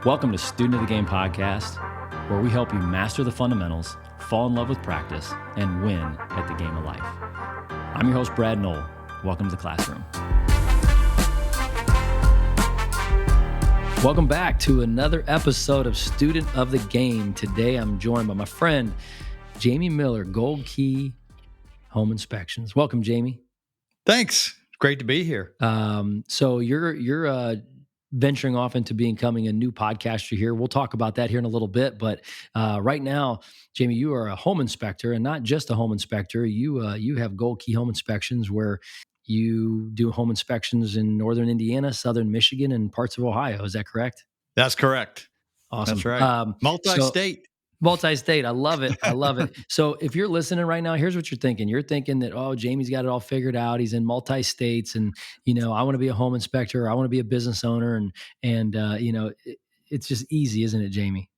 Welcome to Student of the Game podcast, where we help you master the fundamentals, fall in love with practice, and win at the game of life. I'm your host, Brad Noll. Welcome to the classroom. Welcome back to another episode of Student of the Game. Today, I'm joined by my friend, Jamie Miller, Gold Key Home Inspections. Welcome, Jamie. Thanks. Great to be here. So you're venturing off into becoming a new podcaster here. We'll talk about that here in a little bit. But right now, Jamie, you are a home inspector, and not just a home inspector. You have Gold Key Home Inspections, where you do home inspections in northern Indiana, southern Michigan, and parts of Ohio. Is that correct? That's correct. Awesome. That's right. Multi-state. Multi-state. I love it. I love it. So if you're listening right now, here's what you're thinking. You're thinking that, oh, Jamie's got it all figured out. He's in multi-states and, I want to be a home inspector, or I want to be a business owner. And it's just easy, isn't it, Jamie?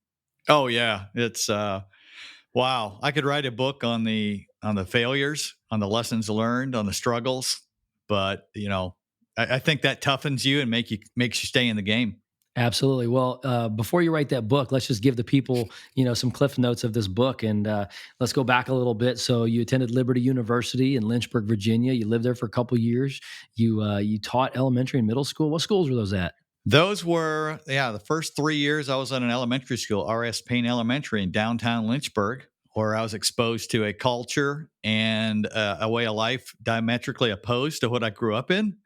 Oh yeah. It's, wow. I could write a book on the failures, on the lessons learned, on the struggles, but I think that toughens you and makes you stay in the game. Absolutely. Well, before you write that book, let's just give the people, some cliff notes of this book, and let's go back a little bit. So you attended Liberty University in Lynchburg, Virginia. You lived there for a couple of years. You taught elementary and middle school. What schools were those at? Those were, the first 3 years I was at an elementary school, R.S. Payne Elementary in downtown Lynchburg, where I was exposed to a culture and a way of life diametrically opposed to what I grew up in,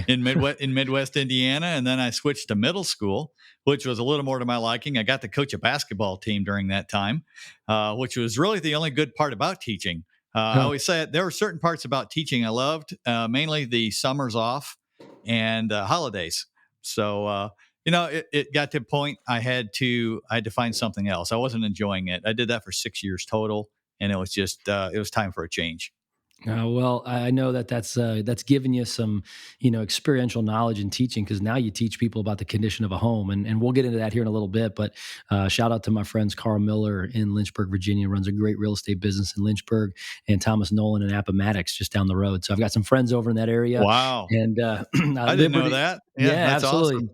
in Midwest Indiana. And then I switched to middle school, which was a little more to my liking. I got to coach a basketball team during that time, which was really the only good part about teaching. I always say there were certain parts about teaching I loved, mainly the summers off and holidays. So, it got to a point I had to find something else. I wasn't enjoying it. I did that for 6 years total, and it was just it was time for a change. Well, I know that's given you some, experiential knowledge in teaching, because now you teach people about the condition of a home, and we'll get into that here in a little bit. But shout out to my friends Carl Miller in Lynchburg, Virginia, runs a great real estate business in Lynchburg, and Thomas Nolan in Appomattox, just down the road. So I've got some friends over in that area. Wow! And I didn't know that. Yeah, that's absolutely. Awesome.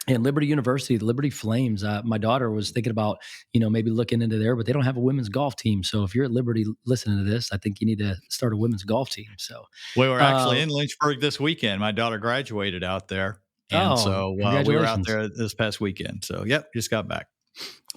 And Liberty University, the Liberty Flames. My daughter was thinking about, maybe looking into there, but they don't have a women's golf team. So if you're at Liberty listening to this, I think you need to start a women's golf team. So we were actually in Lynchburg this weekend. My daughter graduated out there, and so we were out there this past weekend. So just got back.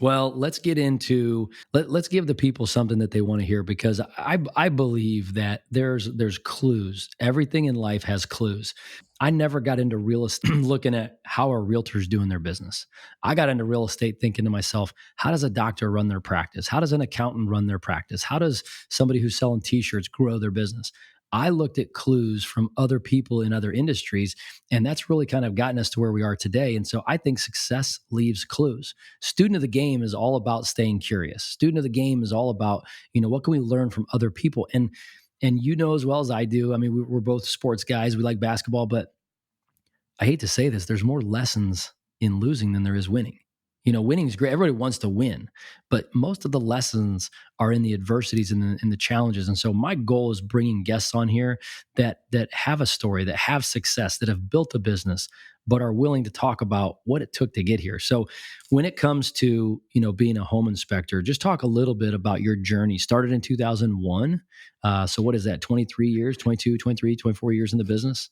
Well, let's get into let's give the people something that they want to hear, because I believe that there's clues. Everything in life has clues. I never got into real estate looking at how are realtors doing their business. I got into real estate thinking to myself, how does a doctor run their practice? How does an accountant run their practice? How does somebody who's selling t-shirts grow their business? I looked at clues from other people in other industries, and that's really kind of gotten us to where we are today. And so I think success leaves clues. Student of the Game is all about staying curious. Student of the Game is all about, what can we learn from other people? And as well as I do, I mean, we're both sports guys. We like basketball, but I hate to say this, there's more lessons in losing than there is winning. Winning is great. Everybody wants to win, but most of the lessons are in the adversities and the challenges. And so my goal is bringing guests on here that have a story, that have success, that have built a business, but are willing to talk about what it took to get here. So when it comes to, being a home inspector, just talk a little bit about your journey. Started in 2001. So what is that? 23 years, 22, 23, 24 years in the business?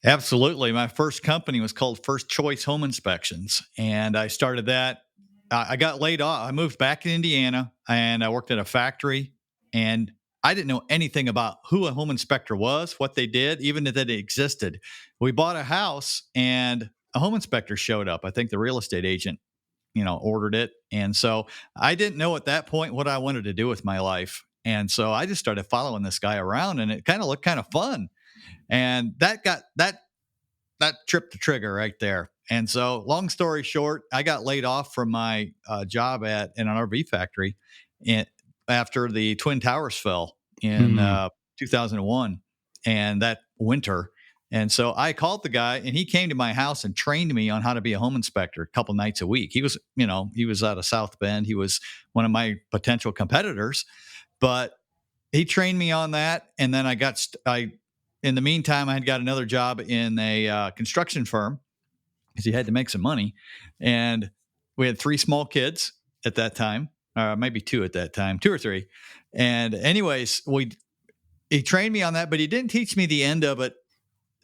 Absolutely. My first company was called First Choice Home Inspections, and I started that. I got laid off. I moved back to Indiana, and I worked at a factory, and I didn't know anything about who a home inspector was, what they did, even that it existed. We bought a house, and a home inspector showed up. I think the real estate agent, ordered it. And so I didn't know at that point what I wanted to do with my life. And so I just started following this guy around, and it kind of looked kind of fun. And that tripped the trigger right there. And so long story short, I got laid off from my job in an RV factory after the Twin Towers fell in 2001 and that winter. And so I called the guy, and he came to my house and trained me on how to be a home inspector a couple nights a week. He was out of South Bend. He was one of my potential competitors, but he trained me on that. And then in the meantime, I had got another job in a construction firm because he had to make some money. And We had 3 small kids at that time, maybe 2 at that time, 2 or 3. And anyways, he trained me on that, but he didn't teach me the end of it,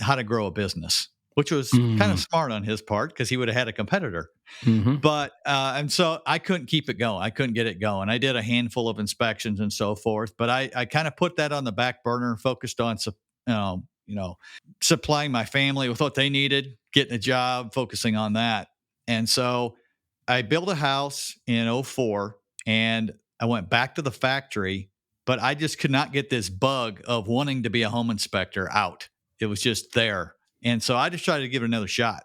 how to grow a business, which was kind of Mm. smart on his part because he would have had a competitor. Hmm. But and so I couldn't keep it going. I couldn't get it going. I did a handful of inspections and so forth, but I kind of put that on the back burner and focused on you know supplying my family with what they needed, getting a job, focusing on that. And so I built a house in '04, and I went back to the factory, but I just could not get this bug of wanting to be a home inspector out. It was just there. And so I just tried to give it another shot.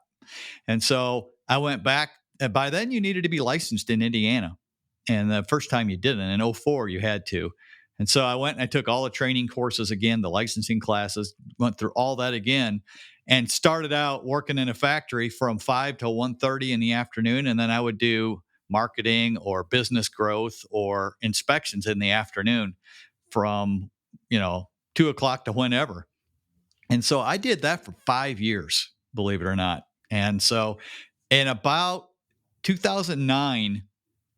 And so I went back. And by then, you needed to be licensed in Indiana. And the first time you didn't. In '04, you had to. And so I went and I took all the training courses again, the licensing classes, went through all that again, and started out working in a factory from 5 to 1:30 in the afternoon. And then I would do marketing or business growth or inspections in the afternoon from, 2 o'clock to whenever. And so I did that for 5 years, believe it or not. And so in about 2009,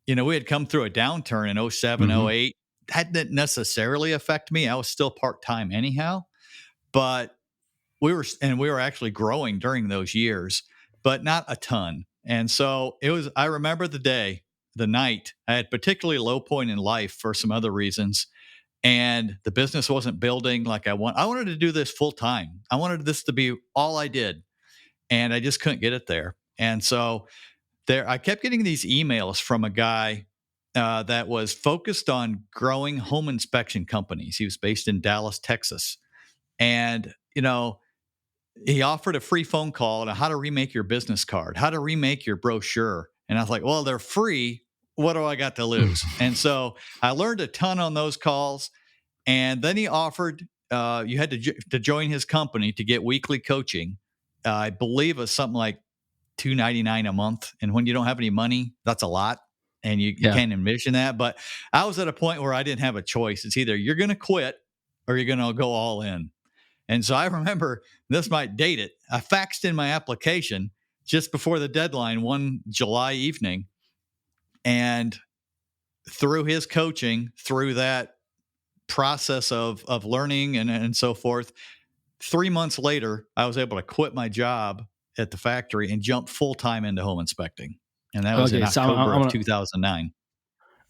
we had come through a downturn in '07, Hmm. '08. That didn't necessarily affect me. I was still part time anyhow, but we were actually growing during those years, but not a ton. And so I remember the night. I had particularly low point in life for some other reasons, and the business wasn't building like I wanted to do this full time. I wanted this to be all I did, and I just couldn't get it there. And so I kept getting these emails from a guy that was focused on growing home inspection companies. He was based in Dallas, Texas, and he offered a free phone call on how to remake your business card, how to remake your brochure. And I was like, well, they're free. What do I got to lose? And so I learned a ton on those calls. And then he offered you had to join his company to get weekly coaching. I believe it was something like $2.99 a month. And when you don't have any money, that's a lot. And you Yeah. can't envision that. But I was at a point where I didn't have a choice. It's either you're going to quit or you're going to go all in. And so I remember, this might date it, I faxed in my application just before the deadline one July evening. And through his coaching, through that process of learning and so forth, 3 months later, I was able to quit my job at the factory and jump full time into home inspecting. And that was in Okay, so October of 2009.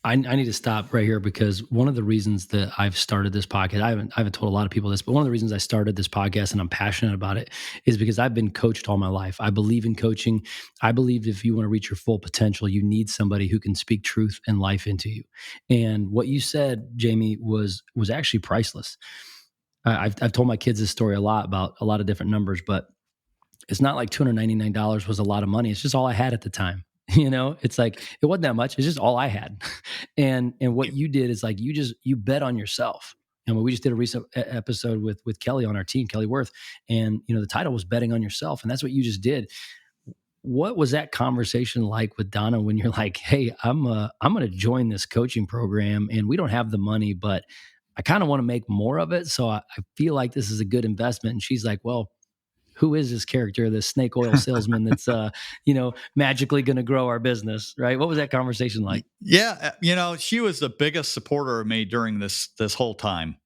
I need to stop right here because one of the reasons that I've started this podcast, I haven't told a lot of people this, but one of the reasons I started this podcast and I'm passionate about it is because I've been coached all my life. I believe in coaching. I believe if you want to reach your full potential, you need somebody who can speak truth and life into you. And what you said, Jamie, was actually priceless. I've told my kids this story a lot about a lot of different numbers, but it's not like $299 was a lot of money. It's just all I had at the time. It's like it wasn't that much. It's just all I had. And what you did is like you bet on yourself. And we just did a recent episode with Kelly on our team, Kelly Worth, and the title was betting on yourself, and that's what you just did. What was that conversation like with Donna when you're like, "Hey, I'm going to join this coaching program, and we don't have the money, but I kind of want to make more of it, so I feel like this is a good investment." And she's like, "Well, who is this character, this snake oil salesman that's magically going to grow our business?" Right? What was that conversation like? Yeah, she was the biggest supporter of me during this whole time.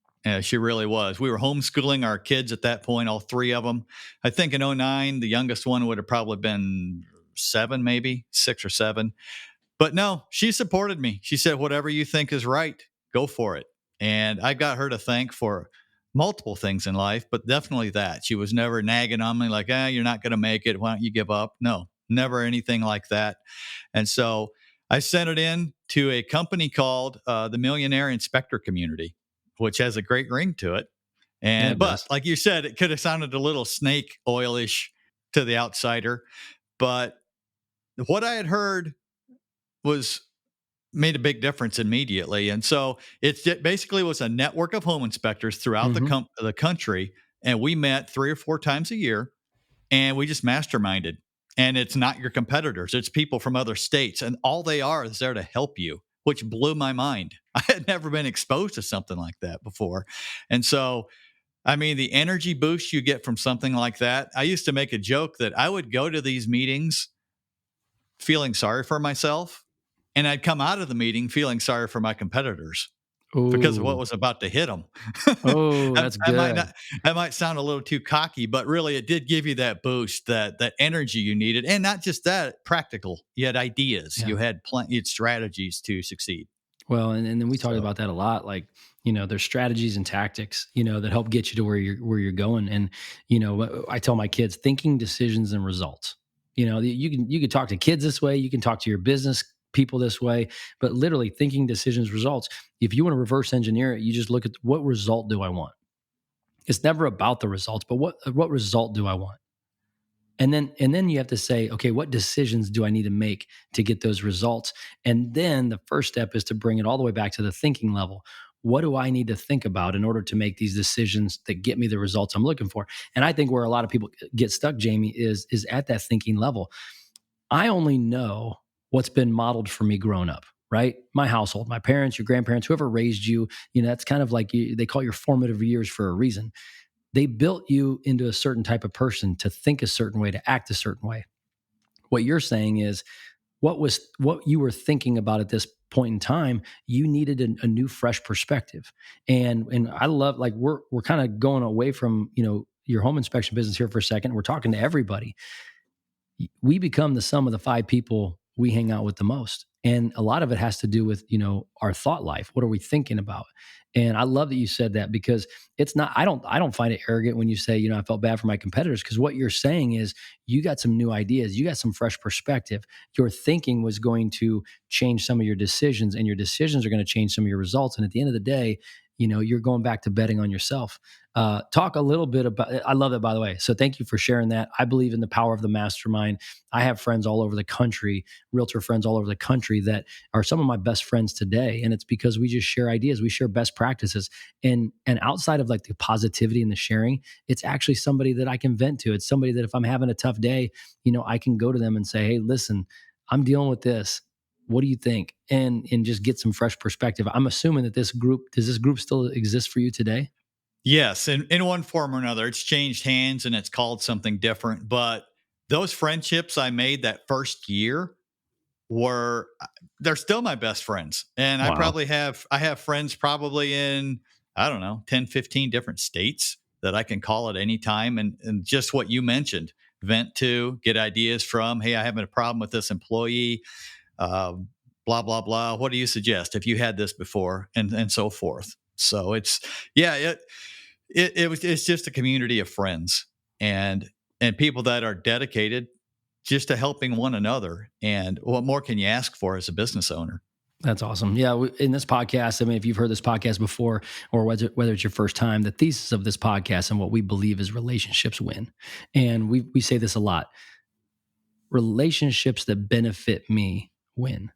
She really was. We were homeschooling our kids at that point, all 3 of them. I think in '09, the youngest one would have probably been 7, maybe 6 or 7. But no, she supported me. She said, whatever you think is right, go for it. And I got her to thank for multiple things in life, but definitely that. She was never nagging on me like, you're not going to make it. Why don't you give up? No, never anything like that. And so I sent it in to a company called the Millionaire Inspector Community, which has a great ring to it. Yeah, it But does. like you said, it could have sounded a little snake oilish to the outsider. But what I had heard was made a big difference immediately. And so it basically was a network of home inspectors throughout Hmm. the country. And we met 3 or 4 times a year, and we just masterminded. And it's not your competitors, it's people from other states. And all they are is there to help you, which blew my mind. I had never been exposed to something like that before. And so, I mean, the energy boost you get from something like that. I used to make a joke that I would go to these meetings feeling sorry for myself, and I'd come out of the meeting feeling sorry for my competitors because of what Oh, was about to hit them. oh, I, that's I might good. not, I might sound a little too cocky, but really, it did give you that boost, that energy you needed, and not just that, practical. You had ideas, Yeah. you had plenty, you had strategies to succeed. Well, and then we talked So, about that a lot. Like, there's strategies and tactics, that help get you to where you're going. And I tell my kids, thinking, decisions, and results. You can talk to kids this way. You can talk to your business people this way. But literally, thinking, decisions, results. If you want to reverse engineer it, you just look at what result do I want. It's never about the results, but what result do I want? And then you have to say, okay, what decisions do I need to make to get those results? And then the first step is to bring it all the way back to the thinking level. What do I need to think about in order to make these decisions that get me the results I'm looking for? And I think where a lot of people get stuck, Jamie, is at that thinking level. I only know what's been modeled for me growing up, right? My household, my parents, your grandparents, whoever raised you, that's kind of like they call it your formative years for a reason. They built you into a certain type of person to think a certain way, to act a certain way. What you're saying is what you were thinking about at this point in time, you needed a new fresh perspective. And I love, like, we're kind of going away from, your home inspection business here for a second. We're talking to everybody. We become the sum of the five people we hang out with the most. And a lot of it has to do with, our thought life. What are we thinking about? And I love that you said that, because it's not, I don't find it arrogant when you say, I felt bad for my competitors, because what you're saying is you got some new ideas, you got some fresh perspective. Your thinking was going to change some of your decisions, and your decisions are going to change some of your results. And at the end of the day, you're going back to betting on yourself. Talk a little bit about, I love it, by the way. So thank you for sharing that. I believe in the power of the mastermind. I have friends all over the country, realtor friends all over the country, that are some of my best friends today. And it's because we just share ideas. We share best practices. And outside of like the positivity and the sharing, it's actually somebody that I can vent to. It's somebody that if I'm having a tough day, I can go to them and say, hey, listen, I'm dealing with this. What do you think? And just get some fresh perspective. I'm assuming that does this group still exist for you today? yes, in one form or another, it's changed hands and it's called something different. But those friendships I made that first year were, they're still my best friends. And Wow. I have friends probably in, I don't know, 10, 15 different states that I can call at any time. And just what you mentioned, vent to, get ideas from, hey, I have a problem with this employee, um, blah, blah, blah. What do you suggest if you had this before, and so forth. So it's, yeah, it's just a community of friends, and people that are dedicated just to helping one another. And what more can you ask for as a business owner? That's awesome. Yeah, in this podcast, I mean, if you've heard this podcast before, or whether it's your first time, the thesis of this podcast and what we believe is relationships win. And we say this a lot: relationships that benefit me win,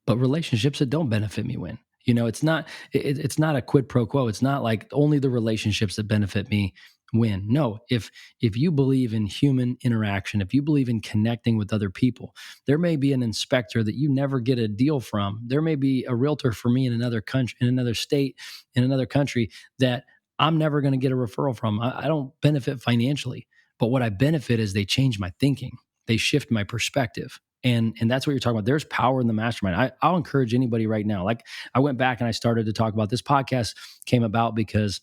but relationships that don't benefit me win. It's not a quid pro quo. It's not like only the relationships that benefit me win. No, if you believe in human interaction, if you believe in connecting with other people, there may be an inspector that you never get a deal from. There may be a realtor for me in another country, in another state, in another country, that I'm never going to get a referral from. I don't benefit financially, but what I benefit is they change my thinking. They shift my perspective. And that's what you're talking about. There's power in the mastermind. I'll encourage anybody right now. Like, I went back and I started to talk about this podcast came about because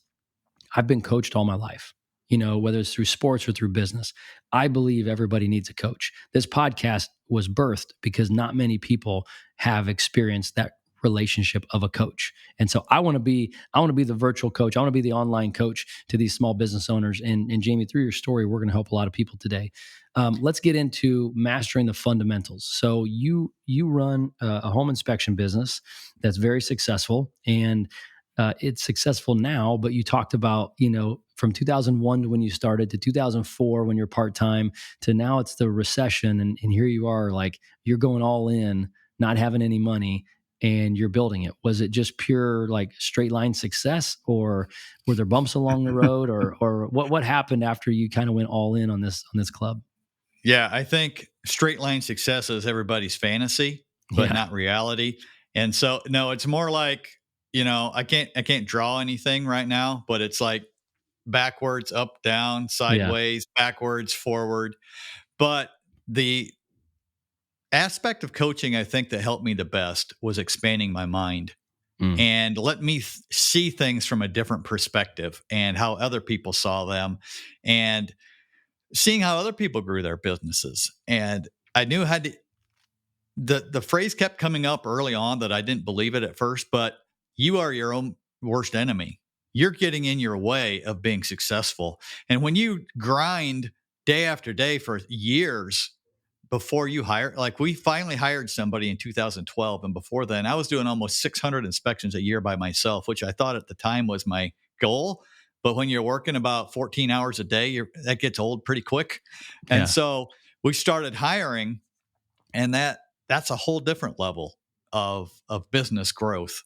I've been coached all my life, whether it's through sports or through business. I believe everybody needs a coach. This podcast was birthed because not many people have experienced that relationship of a coach. And so I want to be the virtual coach. I want to be the online coach to these small business owners. And Jamie, through your story, we're going to help a lot of people today. Let's get into mastering the fundamentals. So you run a home inspection business that's very successful, and it's successful now. But you talked about, from 2001 to when you started to 2004 when you're part time to now it's the recession, and here you are, like, you're going all in, not having any money, and you're building it. Was it just pure, like, straight line success, or were there bumps along the road, or what happened after you kind of went all in on this club? Yeah, I think straight line success is everybody's fantasy, but Yeah, not reality. And so, no, it's more like, I can't draw anything right now, but it's like backwards, up, down, yeah, sideways, backwards, forward. But the aspect of coaching I think that helped me the best was expanding my mind Mm, and let me see things from a different perspective and how other people saw them, and seeing how other people grew their businesses. And I knew how to, the phrase kept coming up early on that I didn't believe it at first, but you are your own worst enemy. You're getting in your way of being successful. And when you grind day after day for years before you hire, like we finally hired somebody in 2012. And before then, I was doing almost 600 inspections a year by myself, which I thought at the time was my goal. But when you're working about 14 hours a day, that gets old pretty quick. And yeah. so we started hiring, and that's a whole different level of business growth.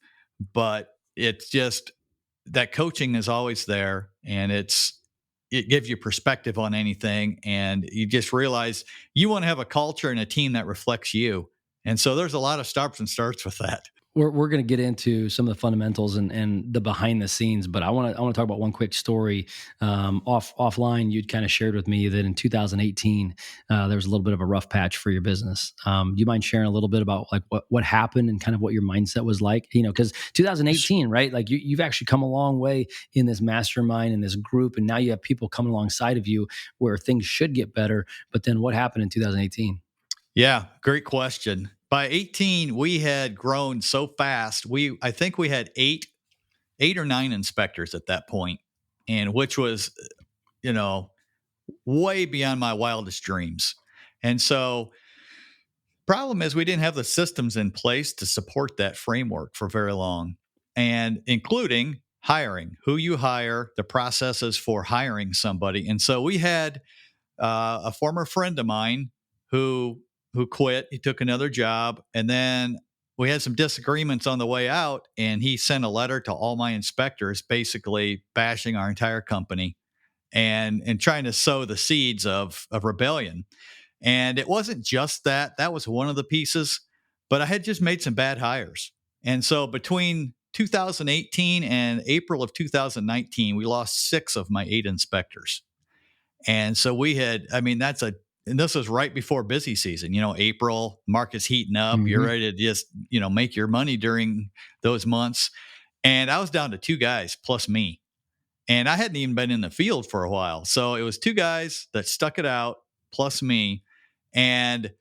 But it's just that coaching is always there, and it gives you perspective on anything, and you just realize you want to have a culture and a team that reflects you. And so there's a lot of stops and starts with that. We're going to get into some of the fundamentals and the behind the scenes, but I want to talk about one quick story. Offline, you'd kind of shared with me that in 2018 there was a little bit of a rough patch for your business. Do you mind sharing a little bit about like what happened and kind of what your mindset was like? You know, because 2018, right? Like you've actually come a long way in this mastermind in this group, and now you have people coming alongside of you where things should get better. But then what happened in 2018? Yeah, great question. By 18, we had grown so fast. I think we had eight or nine inspectors at that point, and which was, you know, way beyond my wildest dreams. And so problem is we didn't have the systems in place to support that framework for very long, and including hiring, who you hire, the processes for hiring somebody. And so we had a former friend of mine who quit. He took another job, and then we had some disagreements on the way out, and he sent a letter to all my inspectors, basically bashing our entire company and trying to sow the seeds of rebellion. And it wasn't just that. That was one of the pieces, but I had just made some bad hires. And so between 2018 and April of 2019, we lost 6 of my 8 inspectors. And so we had, I mean, and this was right before busy season, April, market's heating up. You're Mm-hmm. ready to just, make your money during those months. And I was down to 2 guys plus me. And I hadn't even been in the field for a while. So it was 2 guys that stuck it out plus me. And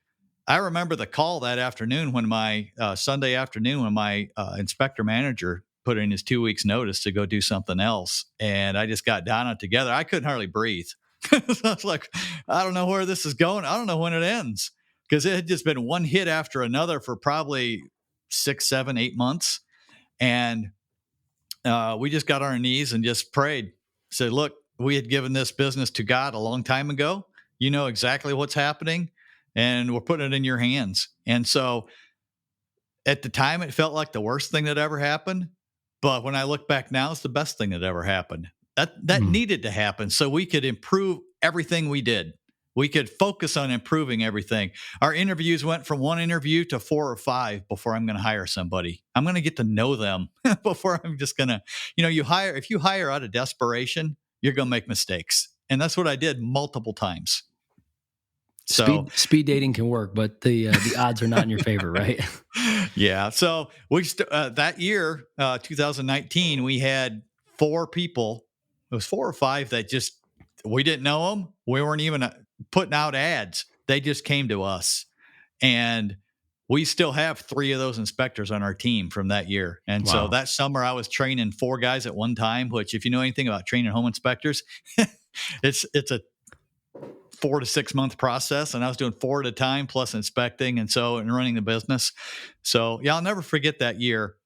I remember the call that afternoon when my Sunday afternoon when my inspector manager put in his 2 weeks notice to go do something else. And I just got down on it together. I couldn't hardly breathe. So I was like, I don't know where this is going. I don't know when it ends, because it had just been one hit after another for probably 6, 7, 8 months. And we just got on our knees and just prayed. Said, look, we had given this business to God a long time ago. You know exactly what's happening, and we're putting it in your hands. And so at the time, it felt like the worst thing that ever happened. But when I look back now, it's the best thing that ever happened. That needed to happen so we could improve everything we did. We could focus on improving everything. Our interviews went from 1 interview to 4 or 5 before I'm going to hire somebody. I'm going to get to know them before I'm just going to, if you hire out of desperation, you're going to make mistakes. And that's what I did multiple times. So Speed dating can work, but the odds are not in your favor, right? yeah. So that year, 2019, we had 4 people. It was 4 or 5 that just, we didn't know them. We weren't even putting out ads. They just came to us. And we still have 3 of those inspectors on our team from that year. And so Wow. that summer I was training 4 guys at one time, which if you know anything about training home inspectors, it's a 4 to 6 month process. And I was doing 4 at a time plus inspecting and running the business. So yeah, I'll never forget that year.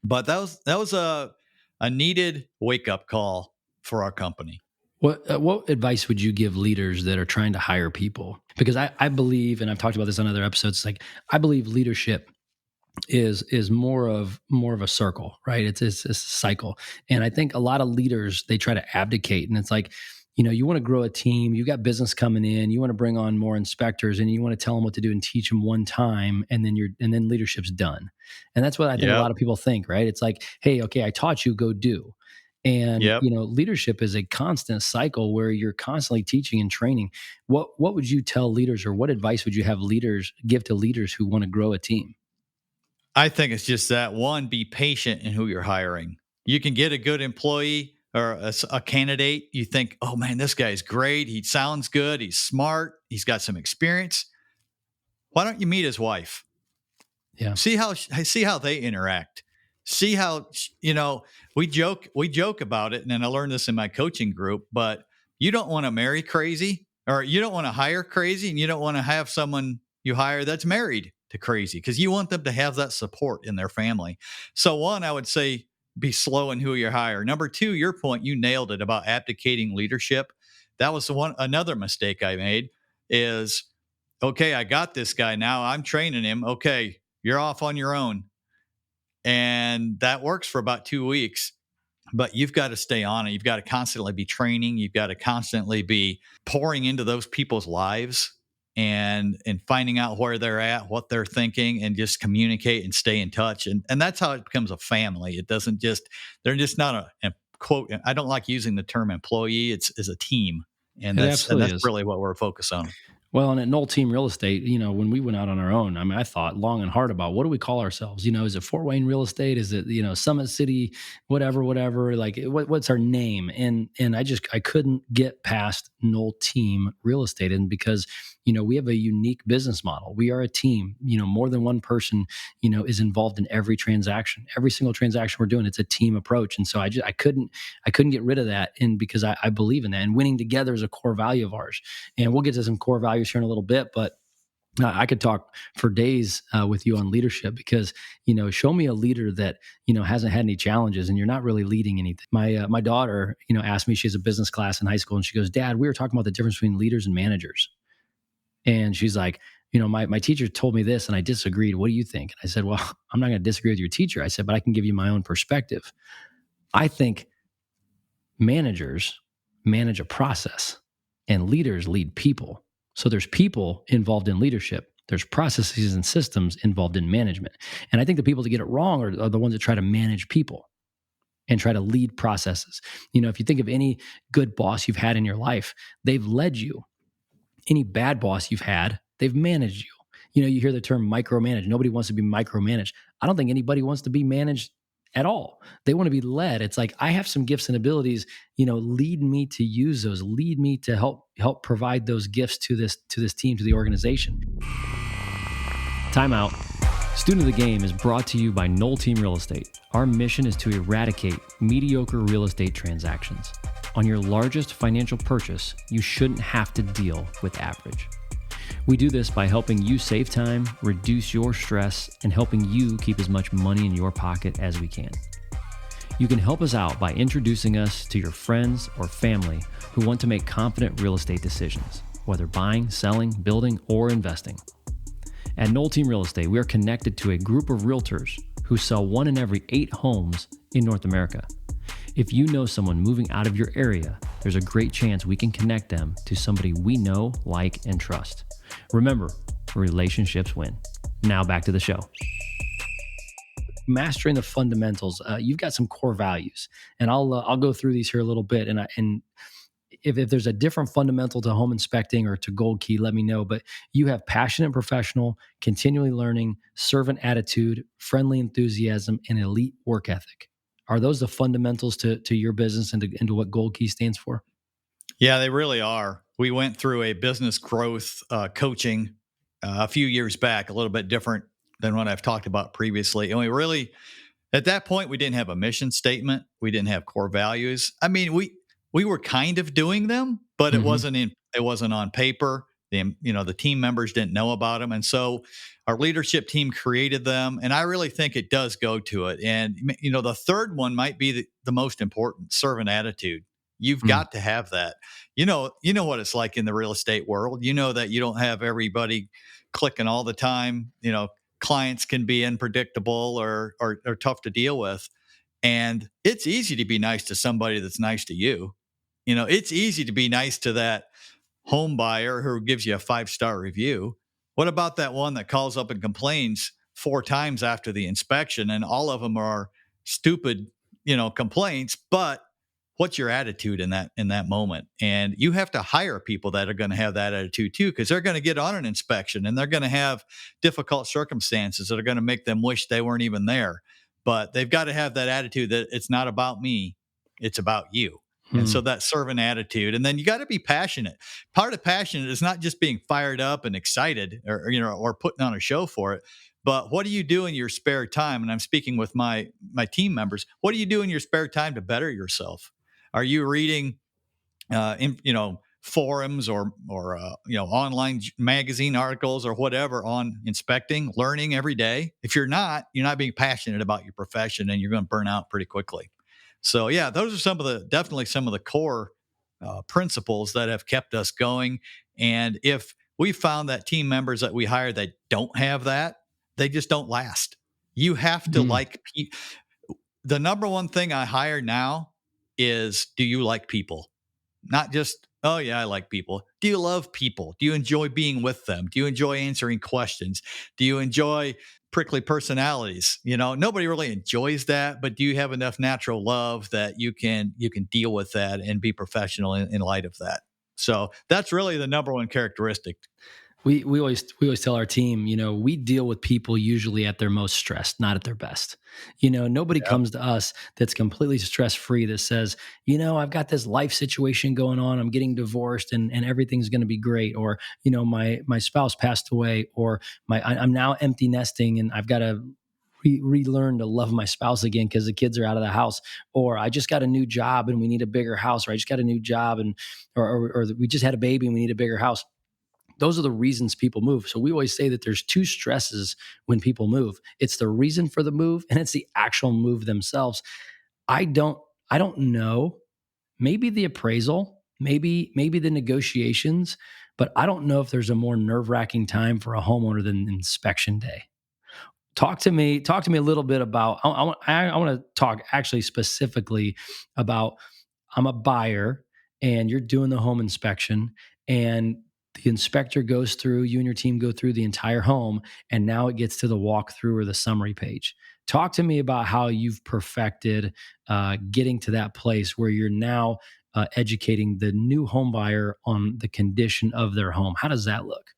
But that was a needed wake up call for our company. What advice would you give leaders that are trying to hire people? Because I believe, and I've talked about this on other episodes, like I believe leadership is more of a circle, right? It's a cycle. And I think a lot of leaders, they try to abdicate, and it's like, you want to grow a team, you got business coming in, you want to bring on more inspectors, and you want to tell them what to do and teach them one time, and then leadership's done. And that's what I think a Yep. lot of people think, right? It's like, hey, okay, I taught you, go do. And, Yep. leadership is a constant cycle where you're constantly teaching and training. What would you tell leaders, or what advice would you have leaders give to leaders who want to grow a team? I think it's just that one, be patient in who you're hiring. You can get a good employee or a candidate. You think, oh man, this guy's great. He sounds good. He's smart. He's got some experience. Why don't you meet his wife? Yeah, See how they interact. See how we joke about it, and then I learned this in my coaching group. But you don't want to marry crazy, or you don't want to hire crazy, and you don't want to have someone you hire that's married to crazy, because you want them to have that support in their family. So one, I would say be slow in who you hire. Number two, your point, you nailed it about abdicating leadership. That was the one another mistake I made is okay, I got this guy now. I'm training him. Okay, you're off on your own. And that works for about 2 weeks. But you've got to stay on it. You've got to constantly be training. You've got to constantly be pouring into those people's lives and finding out where they're at, what they're thinking, and just communicate and stay in touch. And that's how it becomes a family. It doesn't just, they're just not a quote. I don't like using the term employee. It's a team. And it that's absolutely is. really what we're focused on. Well, and at Knoll Team Real Estate, when we went out on our own, I mean, I thought long and hard about what do we call ourselves? Is it Fort Wayne Real Estate? Is it, Summit City, whatever? Like, what's our name? And I couldn't get past Knoll Team Real Estate, and because we have a unique business model. We are a team. More than one person, is involved in every transaction. Every single transaction we're doing, it's a team approach. And so I couldn't get rid of that, and because I believe in that, and winning together is a core value of ours. And we'll get to some core values here in a little bit, but I could talk for days with you on leadership, because show me a leader that hasn't had any challenges, and you're not really leading anything. My daughter asked me, she has a business class in high school, and she goes, "Dad, we were talking about the difference between leaders and managers," and she's like, my teacher told me this and I disagreed. What do you think? And I said, well, I'm not going to disagree with your teacher. I said, but I can give you my own perspective. I think managers manage a process and leaders lead people. So there's people involved in leadership. There's processes and systems involved in management. And I think the people that get it wrong are the ones that try to manage people and try to lead processes. If you think of any good boss you've had in your life, they've led you. Any bad boss you've had, they've managed you. You hear the term micromanage. Nobody wants to be micromanaged. I don't think anybody wants to be managed at all. They want to be led. It's like, I have some gifts and abilities, lead me to use those, lead me to help provide those gifts to this team, to the organization. Time out. Student of the Game is brought to you by Knoll Team Real Estate. Our mission is to eradicate mediocre real estate transactions. On your largest financial purchase, you shouldn't have to deal with average. We do this by helping you save time, reduce your stress, and helping you keep as much money in your pocket as we can. You can help us out by introducing us to your friends or family who want to make confident real estate decisions, whether buying, selling, building, or investing. At Knoll Team Real Estate, we are connected to a group of realtors who sell 1 in every 8 homes in North America. If you know someone moving out of your area, there's a great chance we can connect them to somebody we know, like, and trust. Remember, relationships win. Now back to the show. Mastering the fundamentals. You've got some core values, and I'll go through these here a little bit. And if there's a different fundamental to home inspecting or to Gold Key, let me know. But you have passionate professional, continually learning, servant attitude, friendly enthusiasm, and elite work ethic. Are those the fundamentals to your business and to what Gold Key stands for? Yeah, they really are. We went through a business growth coaching a few years back, a little bit different than what I've talked about previously. And we really, at that point, we didn't have a mission statement. We didn't have core values. I mean, we were kind of doing them, but it wasn't on paper. The team members didn't know about them. And so our leadership team created them. And I really think it does go to it. And, the third one might be the most important: servant attitude. You've got to have that. You know what it's like in the real estate world. You know that you don't have everybody clicking all the time. Clients can be unpredictable or tough to deal with. And it's easy to be nice to somebody that's nice to you. It's easy to be nice to that home buyer who gives you a 5-star review. What about that one that calls up and complains 4 times after the inspection, and all of them are stupid, complaints, but what's your attitude in that moment? And you have to hire people that are going to have that attitude too, because they're going to get on an inspection and they're going to have difficult circumstances that are going to make them wish they weren't even there. But they've got to have that attitude that it's not about me, it's about you. And so Hmm. that servant attitude, and then you got to be passionate. Part of passion is not just being fired up and excited, or putting on a show for it. But what do you do in your spare time? And I'm speaking with my team members. What do you do in your spare time to better yourself? Are you reading, forums or online magazine articles or whatever on inspecting, learning every day? If you're not, you're not being passionate about your profession, and you're going to burn out pretty quickly. So yeah, those are definitely some of the core principles that have kept us going. And if we found that team members that we hire that don't have that, they just don't last. You have to Hmm. like the number one thing I hire now is, do you like people? Not just, oh yeah, I like people. Do you love people? Do you enjoy being with them? Do you enjoy answering questions? Do you enjoy prickly personalities? Nobody really enjoys that, but do you have enough natural love that you can deal with that and be professional in light of that? So that's really the number one characteristic. We always tell our team, we deal with people usually at their most stressed, not at their best. Nobody Yep. comes to us that's completely stress free that says, I've got this life situation going on. I'm getting divorced and everything's going to be great. Or, my spouse passed away, or I'm now empty nesting and I've got to relearn to love my spouse again because the kids are out of the house, or I just got a new job and we need a bigger house, or I just got a new job and or we just had a baby and we need a bigger house. Those are the reasons people move. So we always say that there's two stresses when people move. It's the reason for the move and it's the actual move themselves. I don't I don't know. Maybe the appraisal, maybe the negotiations, but I don't know if there's a more nerve-wracking time for a homeowner than inspection day. Talk to me a little bit about I want to talk actually specifically about, I'm a buyer and you're doing the home inspection, and the inspector goes through, you and your team go through the entire home, and now it gets to the walkthrough or the summary page. Talk to me about how you've perfected getting to that place where you're now educating the new home buyer on the condition of their home. How does that look?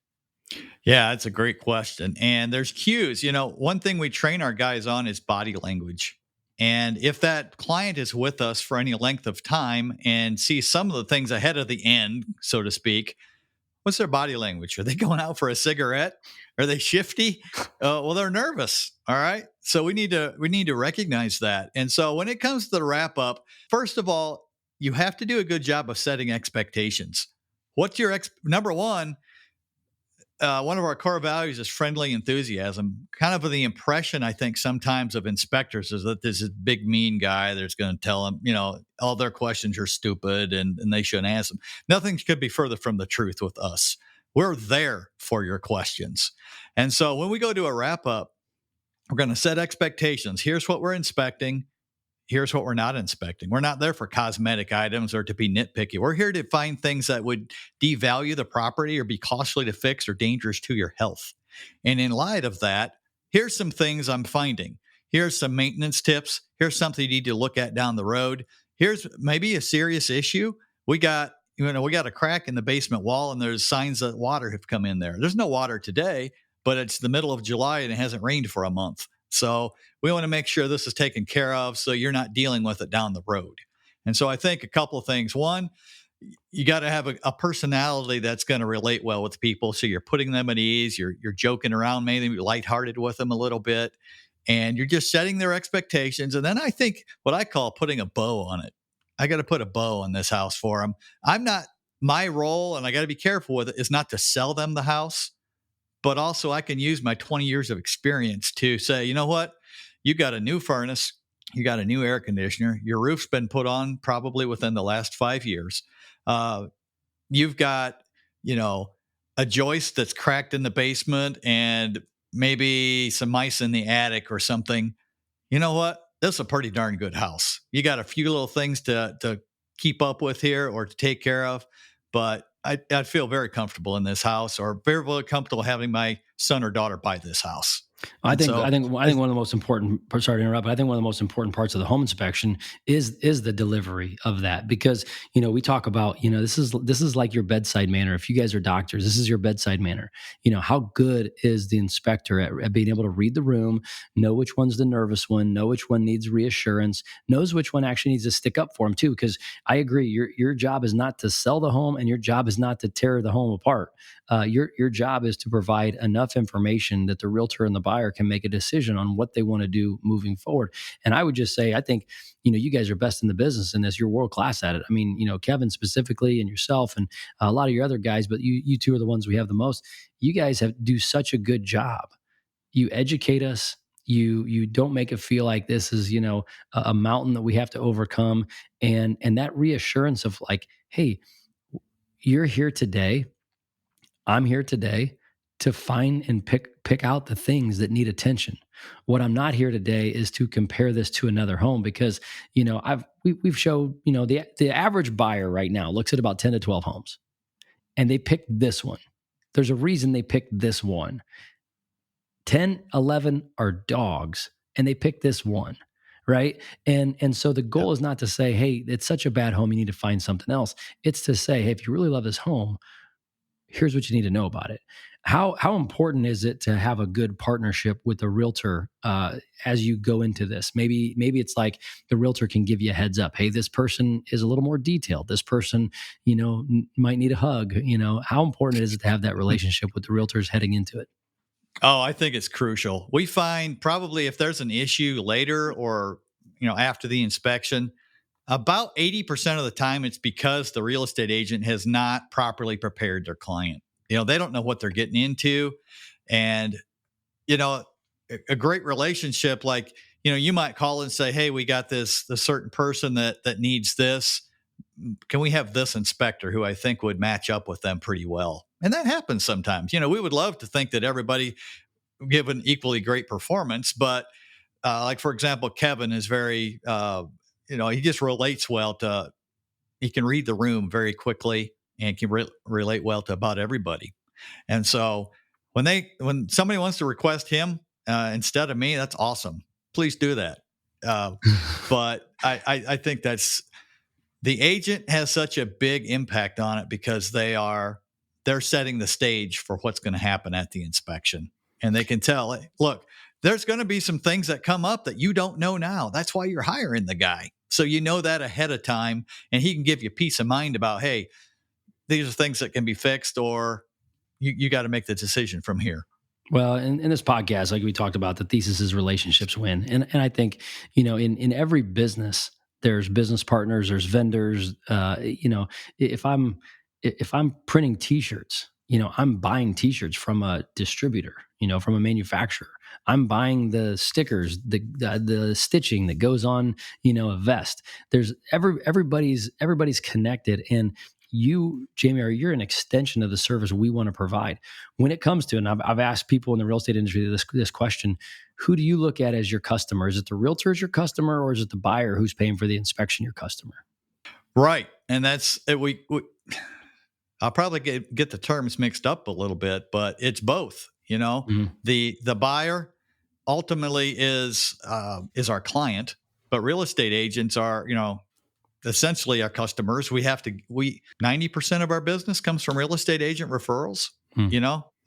Yeah, that's a great question. And there's cues. One thing we train our guys on is body language. And if that client is with us for any length of time and sees some of the things ahead of the end, so to speak, what's their body language? Are they going out for a cigarette? Are they shifty? Well, they're nervous. All right. So we need to recognize that. And so when it comes to the wrap up, first of all, you have to do a good job of setting expectations. What's your number one of our core values is friendly enthusiasm. Kind of the impression I think sometimes of inspectors is that this is big mean guy that's going to tell them, all their questions are stupid and they shouldn't ask them. Nothing could be further from the truth with us. We're there for your questions. And so when we go to a wrap up, we're going to set expectations. Here's what we're inspecting. Here's what we're not inspecting. We're not there for cosmetic items or to be nitpicky. We're here to find things that would devalue the property or be costly to fix or dangerous to your health. And in light of that, here's some things I'm finding. Here's some maintenance tips. Here's something you need to look at down the road. Here's maybe a serious issue. We got a crack in the basement wall and there's signs that water have come in there. There's no water today, but it's the middle of July and it hasn't rained for a month. So we want to make sure this is taken care of so you're not dealing with it down the road. And so I think a couple of things. One, you got to have a personality that's going to relate well with people. So you're putting them at ease. You're joking around, maybe lighthearted with them a little bit, and you're just setting their expectations. And then I think what I call putting a bow on it. I got to put a bow on this house for them. I'm not My role, and I got to be careful with it, is not to sell them the house, but also I can use my 20 years of experience to say, you know what? You got a new furnace, you got a new air conditioner, your roof's been put on probably within the last 5 years. Uh, you've got, a joist that's cracked in the basement and maybe some mice in the attic or something. You know what? This is a pretty darn good house. You got a few little things to keep up with here or to take care of, but I feel very comfortable in this house, or very, very comfortable having my son or daughter buy this house. I And think I so, think I I, think one of the most important. Sorry to interrupt, but I think one of the most important parts of the home inspection is the delivery of that, because we talk about this is like your bedside manner. If you guys are doctors, this is your bedside manner. How good is the inspector at being able to read the room, know which one's the nervous one, know which one needs reassurance, knows which one actually needs to stick up for him too. Because I agree, your job is not to sell the home, and your job is not to tear the home apart. Your job is to provide enough information that the realtor and the buyer can make a decision on what they want to do moving forward. And I would just say, I think you guys are best in the business in this. You're world class at it. I mean, Kevin specifically, and yourself, and a lot of your other guys, but you two are the ones we have the most. You guys have do such a good job. You educate us. You don't make it feel like this is a mountain that we have to overcome, and that reassurance of like, hey, you're here today, I'm here today to find and pick out the things that need attention. What I'm not here today is to compare this to another home, because we've showed the average buyer right now looks at about 10 to 12 homes, and they picked this one. There's a reason they picked this one. 10, 11 are dogs, and they picked this one, right? And so the yeah. goal is not to say, hey, it's such a bad home, you need to find something else. It's to say, hey, if you really love this home, here's what you need to know about it. How important is it to have a good partnership with the realtor as you go into this? Maybe it's like the realtor can give you a heads up. Hey, this person is a little more detailed. This person, might need a hug. How important is it to have that relationship with the realtors heading into it? Oh, I think it's crucial. We find probably if there's an issue later or, after the inspection, about 80% of the time it's because the real estate agent has not properly prepared their client. They don't know what they're getting into. And, you know, a great relationship, like, you might call and say, hey, we got this certain person that needs this. Can we have this inspector who I think would match up with them pretty well? And that happens sometimes. We would love to think that everybody give an equally great performance, but like for example, Kevin is very, he just relates well to. He can read the room very quickly and can relate well to about everybody. And so when somebody wants to request him instead of me, that's awesome. Please do that. Uh, but I think that's the agent has such a big impact on it because they're setting the stage for what's going to happen at the inspection, and they can tell, hey, look, there's going to be some things that come up that you don't know now. That's why you're hiring the guy, so you know that ahead of time, and he can give you peace of mind about, hey, these are things that can be fixed, or you got to make the decision from here. Well, in this podcast, like we talked about, the thesis is relationships win. And I think, in every business, there's business partners, there's vendors. If I'm printing t-shirts, I'm buying t-shirts from a distributor, from a manufacturer. I'm buying the stickers, the stitching that goes on, a vest. There's everybody's connected. And you, Jamie, you're an extension of the service we want to provide. When it comes to, and I've asked people in the real estate industry this question: who do you look at as your customer? Is it the realtor as your customer, or is it the buyer who's paying for the inspection your customer? Right, and that's we I'll probably get the terms mixed up a little bit, but it's both. Mhm. The buyer ultimately is our client, but real estate agents are essentially our customers. We 90% of our business comes from real estate agent referrals. Hmm.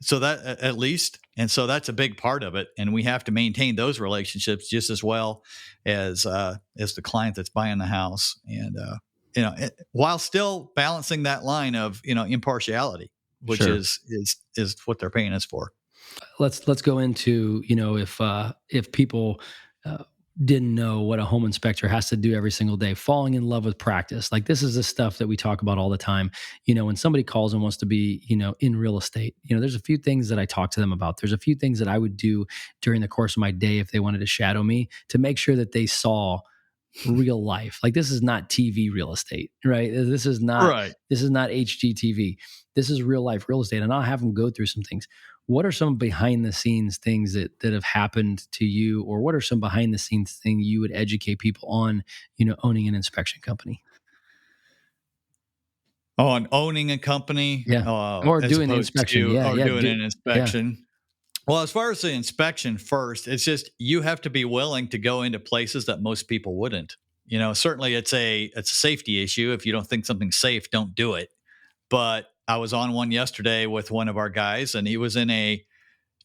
So that at least, and so that's a big part of it, and we have to maintain those relationships just as well as the client that's buying the house, and while still balancing that line of impartiality, which Sure. is what they're paying us for. Let's go into if people didn't know what a home inspector has to do every single day, falling in love with practice. Like, this is the stuff that we talk about all the time. When somebody calls and wants to be in real estate, there's a few things that I talk to them about. There's a few things that I would do during the course of my day if they wanted to shadow me, to make sure that they saw real life. Like, this is not TV real estate, right? Right. This is not HGTV. This is real life real estate. And I'll have them go through some things. What are some behind the scenes things that have happened to you, or what are some behind the scenes things you would educate people on, owning an inspection company? On owning a company Yeah. Or as doing the opposed inspection. to Yeah. or Yeah. doing an Yeah. inspection. Well, as far as the inspection first, it's just you have to be willing to go into places that most people wouldn't. Certainly it's a safety issue. If you don't think something's safe, don't do it. But I was on one yesterday with one of our guys, and he was in a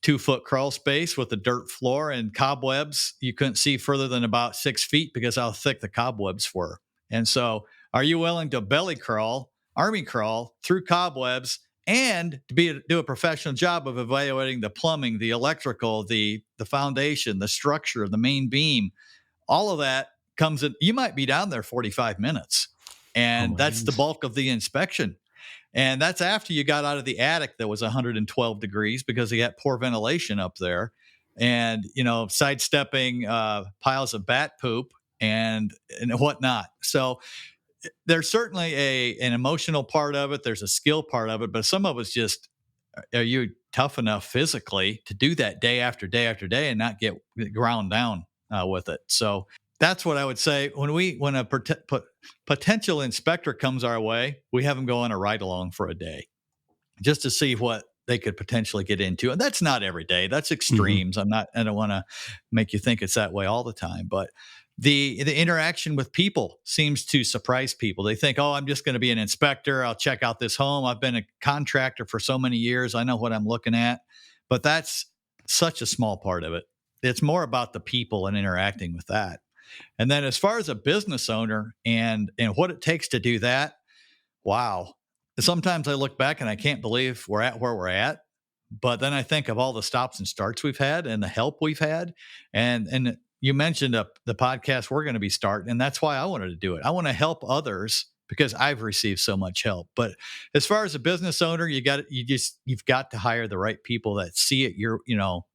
2-foot crawl space with a dirt floor and cobwebs. You couldn't see further than about 6 feet because how thick the cobwebs were. And so, are you willing to belly crawl, army crawl through cobwebs, and do a professional job of evaluating the plumbing, the electrical, the foundation, the structure, the main beam? All of that comes in. You might be down there 45 minutes, Oh and my that's the goodness. bulk of the inspection. And that's after you got out of the attic that was 112 degrees because he had poor ventilation up there, and sidestepping piles of bat poop and whatnot. So there's certainly an emotional part of it. There's a skill part of it, but some of it's just, are you tough enough physically to do that day after day after day and not get ground down with it? So that's what I would say. When a potential inspector comes our way, we have them go on a ride along for a day just to see what they could potentially get into. And that's not every day. That's Mhm. extremes. I don't want to make you think it's that way all the time, but the interaction with people seems to surprise people. They think, "Oh, I'm just going to be an inspector. I'll check out this home. I've been a contractor for so many years. I know what I'm looking at." But that's such a small part of it. It's more about the people and interacting with that. And then as far as a business owner and what it takes to do that, wow. Sometimes I look back and I can't believe we're at where we're at. But then I think of all the stops and starts we've had and the help we've had. And you mentioned the podcast we're going to be starting, and that's why I wanted to do it. I want to help others because I've received so much help. But as far as a business owner, you've got to hire the right people that see it,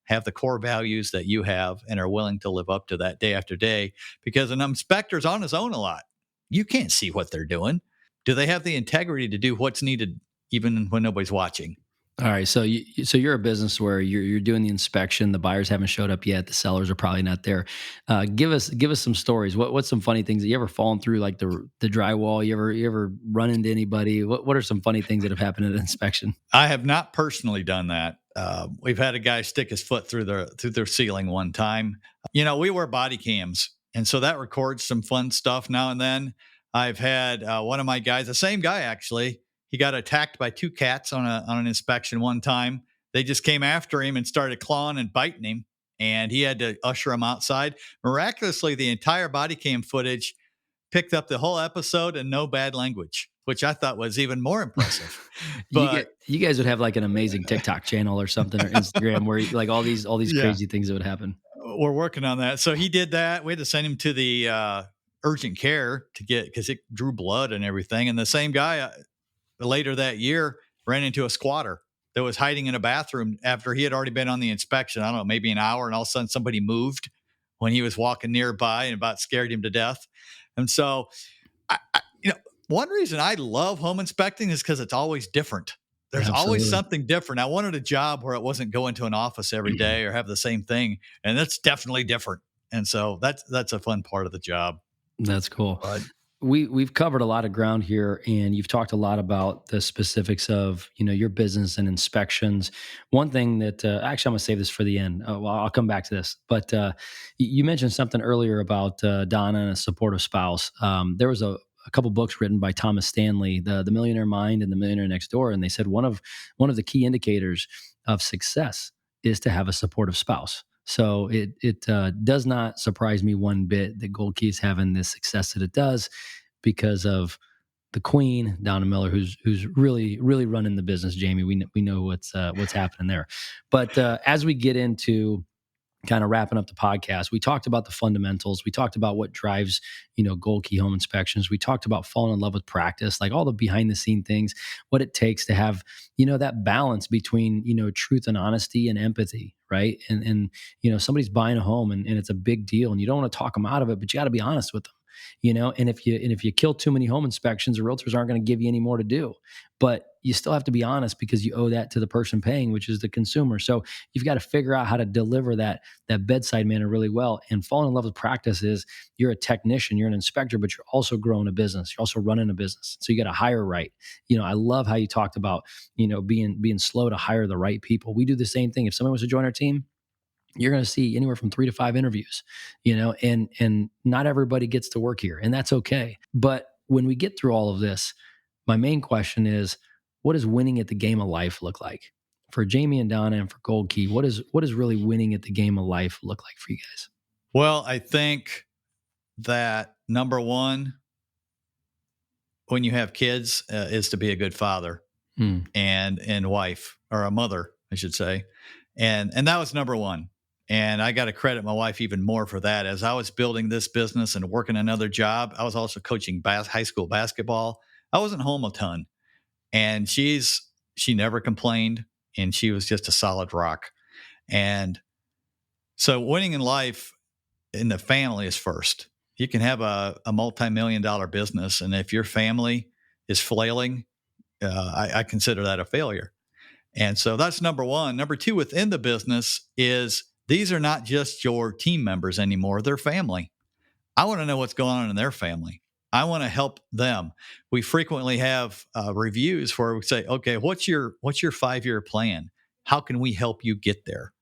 have the core values that you have and are willing to live up to that day after day, because an inspector's on his own a lot. You can't see what they're doing. Do they have the integrity to do what's needed even when nobody's watching? All right, so you're a business where you're doing the inspection. The buyers haven't showed up yet. The sellers are probably not there. Give us some stories. What's some funny things? You ever fallen through like the drywall? You ever run into anybody? What are some funny things that have happened at an inspection? I have not personally done that. We've had a guy stick his foot through their ceiling one time. We wear body cams, and so that records some fun stuff now and then. I've had one of my guys, the same guy actually. He got attacked by two cats on an inspection one time. They just came after him and started clawing and biting him, and he had to usher him outside. Miraculously, the entire body cam footage picked up the whole episode and no bad language, which I thought was even more impressive. But You guys would have like an amazing TikTok channel or something, or Instagram, where like all these yeah, crazy things that would happen. we're working on that. So he did that. We had to send him to the urgent care because it drew blood and everything. And the same guy later that year ran into a squatter that was hiding in a bathroom after he had already been on the inspection. I don't know, maybe an hour, and all of a sudden somebody moved when he was walking nearby and about scared him to death. And so, one reason I love home inspecting is because it's always different. There's always Absolutely. something different. I wanted a job where it wasn't going to an office every day or have the same thing, and that's definitely different. And so that's a fun part of the job. That's cool. But We've covered a lot of ground here, and you've talked a lot about the specifics of your business and inspections. One thing that actually I'm gonna save this for the end. Well, I'll come back to this, but you mentioned something earlier about Donna and a supportive spouse. There was a couple books written by Thomas Stanley, the Millionaire Mind and the Millionaire Next Door, and they said one of the key indicators of success is to have a supportive spouse. So it does not surprise me one bit that Gold Key is having the success that it does because of the Queen, Donna Miller, who's really running the business. Jamie, we know what's happening there. But as we get into kind of wrapping up the podcast, we talked about the fundamentals. We talked about what drives, Gold Key Home Inspections. We talked about falling in love with practice, like all the behind the scene things, what it takes to have, that balance between, truth and honesty and empathy, right? And somebody's buying a home and it's a big deal and you don't want to talk them out of it, but you got to be honest with them. And if you kill too many home inspections, the realtors aren't going to give you any more to do. But you still have to be honest, because you owe that to the person paying, which is the consumer. So you've got to figure out how to deliver that bedside manner really well. And falling in love with practice is, you're a technician, you're an inspector, but you're also growing a business. You're also running a business. So you got to hire right. I love how you talked about, being slow to hire the right people. We do the same thing. If someone wants to join our team, you're going to see anywhere from 3 to 5 interviews, and not everybody gets to work here, and that's okay. But when we get through all of this, my main question is, what does winning at the game of life look like for Jamie and Donna, and for Gold Key? What is really winning at the game of life look like for you guys? Well, I think that number one, when you have kids, is to be a good father and wife, or a mother, I should say. And that was number one. And I got to credit my wife even more for that. As I was building this business and working another job, I was also coaching high school basketball. I wasn't home a ton. And she never complained, and she was just a solid rock. And so winning in life in the family is first. You can have a multi-million-dollar business, and if your family is flailing, I consider that a failure. And so that's number one. Number two, within the business, is these are not just your team members anymore. They're family. I want to know what's going on in their family. I want to help them. We frequently have reviews where we say, okay, what's your 5-year plan? How can we help you get there?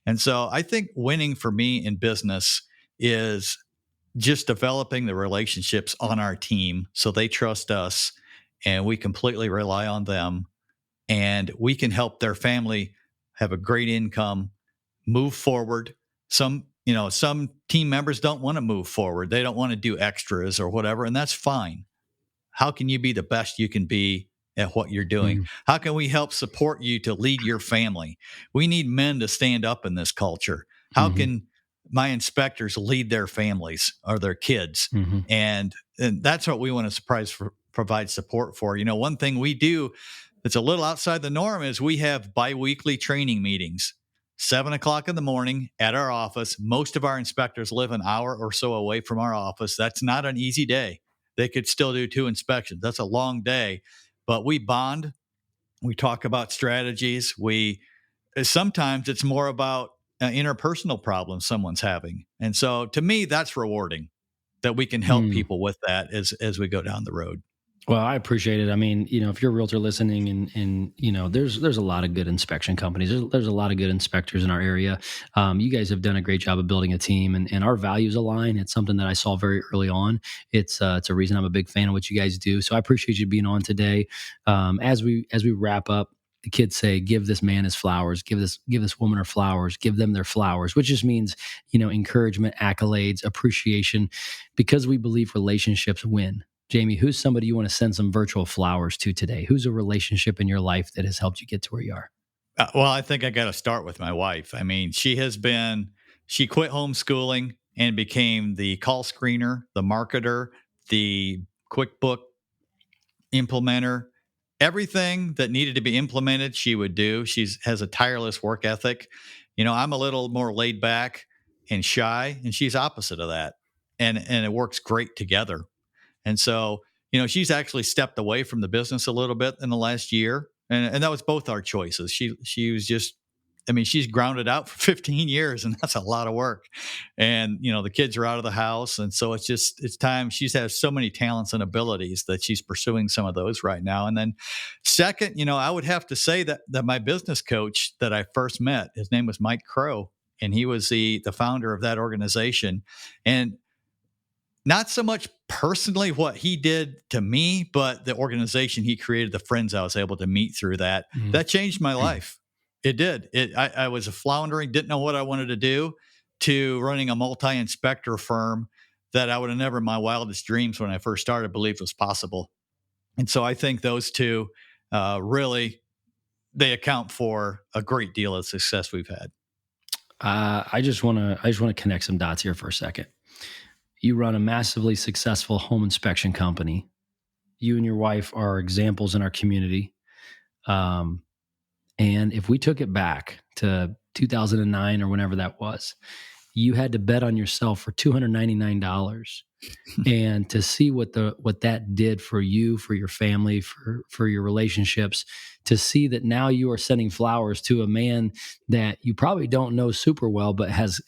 And so I think winning for me in business is just developing the relationships on our team so they trust us and we completely rely on them, and we can help their family have a great income, move forward. Some team members don't want to move forward. They don't want to do extras or whatever, and that's fine. How can you be the best you can be at what you're doing? How can we help support you to lead your family? We need men to stand up in this culture. How can my inspectors lead their families or their kids? And that's what we want to provide support for. One thing we do that's a little outside the norm is we have biweekly training meetings, 7:00 in the morning at our office. Most of our inspectors live an hour or so away from our office. That's not an easy day. They could still do 2 inspections. That's a long day, but we bond. We talk about strategies. Sometimes it's more about interpersonal problems someone's having. And so to me, that's rewarding, that we can help people with that as we go down the road. Well, I appreciate it. I mean, if you're a realtor listening, and there's a lot of good inspection companies. There's a lot of good inspectors in our area. You guys have done a great job of building a team, and our values align. It's something that I saw very early on. It's a reason I'm a big fan of what you guys do. So I appreciate you being on today. As we wrap up, the kids say, "Give this man his flowers. Give this woman her flowers. Give them their flowers," which just means encouragement, accolades, appreciation, because we believe relationships win. Jamie, who's somebody you want to send some virtual flowers to today? Who's a relationship in your life that has helped you get to where you are? Well, I think I got to start with my wife. I mean, she quit homeschooling and became the call screener, the marketer, the QuickBook implementer. Everything that needed to be implemented, she would do. She has a tireless work ethic. I'm a little more laid back and shy, and she's opposite of that. And it works great together. And so, she's actually stepped away from the business a little bit in the last year. And that was both our choices. She was just, she's grounded out for 15 years, and that's a lot of work. And, the kids are out of the house. And so it's time. She's has so many talents and abilities that she's pursuing some of those right now. And then second, I would have to say that my business coach that I first met, his name was Mike Crow, and he was the founder of that organization. And not so much personally what he did to me, but the organization he created, the friends I was able to meet through that, that changed my life. It did. I was floundering, didn't know what I wanted to do, to running a multi-inspector firm that I would have never in my wildest dreams when I first started believed was possible. And so I think those two really, they account for a great deal of success we've had. I just want to connect some dots here for a second. You run a massively successful home inspection company. You and your wife are examples in our community. And if we took it back to 2009 or whenever that was, you had to bet on yourself for $299, and to see what that did for you, for your family, for your relationships, to see that now you are sending flowers to a man that you probably don't know super well, but has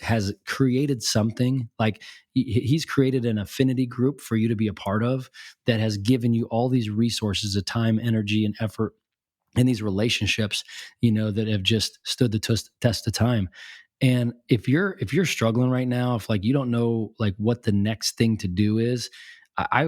created something. Like, he's created an affinity group for you to be a part of, that has given you all these resources of time, energy, and effort, and these relationships, that have just stood the test of time. And if you're struggling right now, if like you don't know like what the next thing to do is,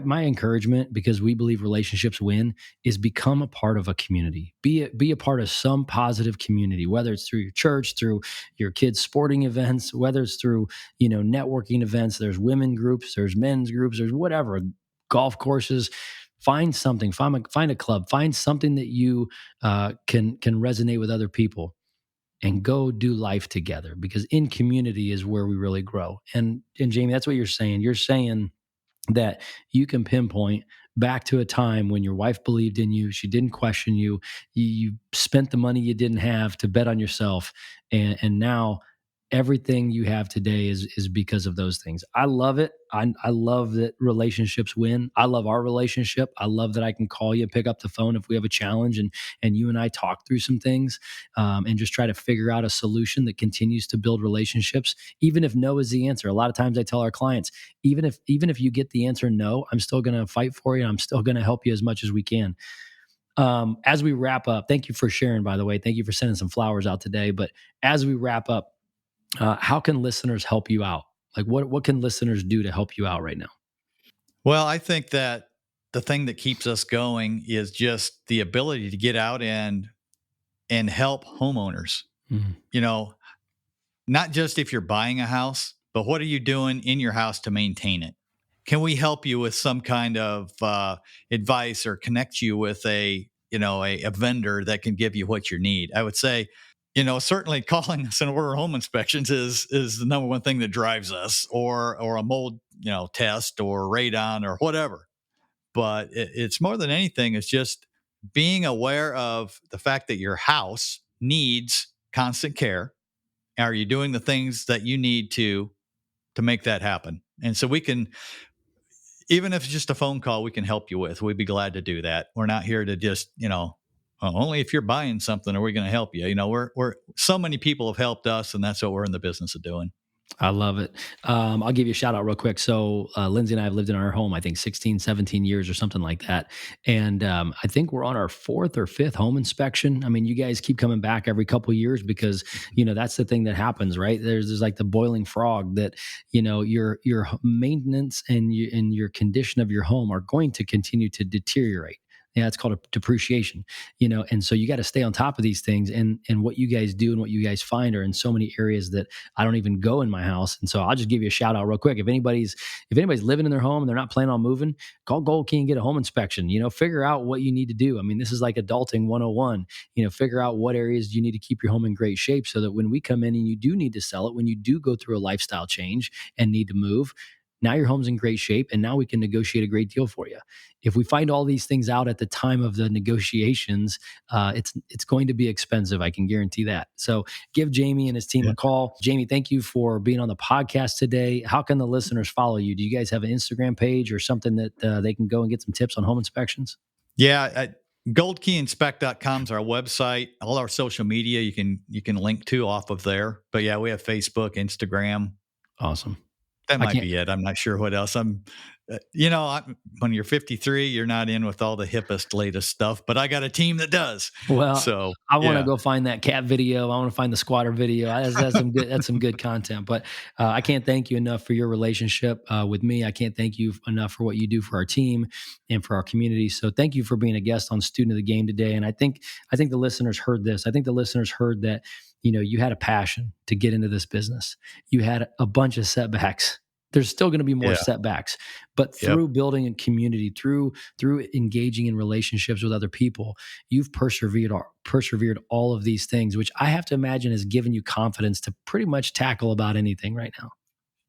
my encouragement, because we believe relationships win, is become a part of a community. Be a part of some positive community, whether it's through your church, through your kids' sporting events, whether it's through networking events. There's women groups, there's men's groups, there's whatever, golf courses. Find something, find a club, find something that you can resonate with other people, and go do life together, because in community is where we really grow. And Jamie, that's what you're saying. You're saying that you can pinpoint back to a time when your wife believed in you, she didn't question you, you spent the money you didn't have to bet on yourself, and now everything you have today is because of those things. I love it. I love that relationships win. I love our relationship. I love that I can call you, pick up the phone if we have a challenge, and you and I talk through some things, and just try to figure out a solution that continues to build relationships, even if no is the answer. A lot of times I tell our clients, even if you get the answer no, I'm still going to fight for you. I'm still going to help you as much as we can. As we wrap up, thank you for sharing, by the way. Thank you for sending some flowers out today. But as we wrap up, how can listeners help you out? Like, what can listeners do to help you out right now? Well, I think that the thing that keeps us going is just the ability to get out and help homeowners. Mhm. You know, not just if you're buying a house, but what are you doing in your house to maintain it? Can we help you with some kind of advice, or connect you with a vendor that can give you what you need? I would say, certainly calling us and order home inspections is the number one thing that drives us, or a mold test, or radon, or whatever. But it's more than anything, it's just being aware of the fact that your house needs constant care. Are you doing the things that you need to make that happen? And so we can, even if it's just a phone call, we can help you with. We'd be glad to do that. We're not here to just, only if you're buying something are we going to help you. We're so many people have helped us, and that's what we're in the business of doing. I love it. I'll give you a shout out real quick. So, Lindsay and I have lived in our home, I think 16, 17 years or something like that. And I think we're on our fourth or fifth home inspection. I mean, you guys keep coming back every couple of years, because, that's the thing that happens, right? There's like the boiling frog that, your maintenance and your condition of your home are going to continue to deteriorate. Yeah, it's called a depreciation, and so you got to stay on top of these things. And what you guys do and what you guys find are in so many areas that I don't even go in my house. And so I'll just give you a shout out real quick. If anybody's living in their home and they're not planning on moving, call Gold Key and get a home inspection. Figure out what you need to do. I mean, this is like adulting 101. Figure out what areas you need to keep your home in great shape, so that when we come in and you do need to sell it, when you do go through a lifestyle change and need to move, now your home's in great shape, and now we can negotiate a great deal for you. If we find all these things out at the time of the negotiations, it's going to be expensive. I can guarantee that. So give Jamie and his team a call. Jamie, thank you for being on the podcast today. How can the listeners follow you? Do you guys have an Instagram page or something that they can go and get some tips on home inspections? Yeah. Goldkeyinspect.com is our website. All our social media you can link to off of there. But yeah, we have Facebook, Instagram. Awesome. That might be it. I'm not sure what else. When you're 53, you're not in with all the hippest, latest stuff, but I got a team that does. Well, so I want to go find that cat video. I want to find the squatter video. That's some good content. But I can't thank you enough for your relationship with me. I can't thank you enough for what you do for our team and for our community. So thank you for being a guest on Student of the Game today. And I think the listeners heard this. I think the listeners heard that you had a passion to get into this business. You had a bunch of setbacks. There's still going to be more setbacks, but through building a community, through engaging in relationships with other people, you've persevered all of these things, which I have to imagine has given you confidence to pretty much tackle about anything right now.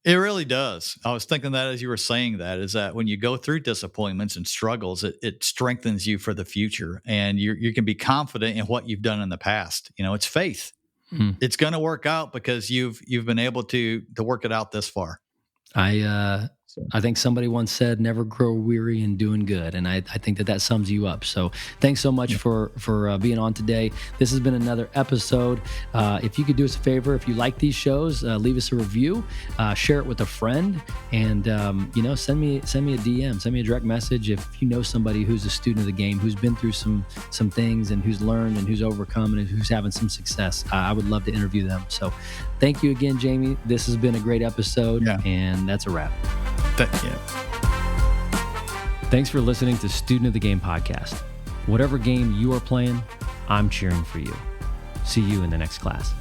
It really does. I was thinking that as you were saying that, is that when you go through disappointments and struggles, it strengthens you for the future, and you can be confident in what you've done in the past. It's faith. Mm. it's going to work out because you've been able to work it out this far. So, I think somebody once said, "Never grow weary in doing good," and I think that sums you up. So, thanks so much yeah. for being on today. This has been another episode. If you could do us a favor, if you like these shows, leave us a review, share it with a friend, and send me a DM, send me a direct message if you know somebody who's a student of the game, who's been through some things, and who's learned and who's overcome and who's having some success. I would love to interview them. So, thank you again, Jamie. This has been a great episode, and that's a wrap. Thanks for listening to Student of the Game podcast. Whatever game you are playing, I'm cheering for you. See you in the next class.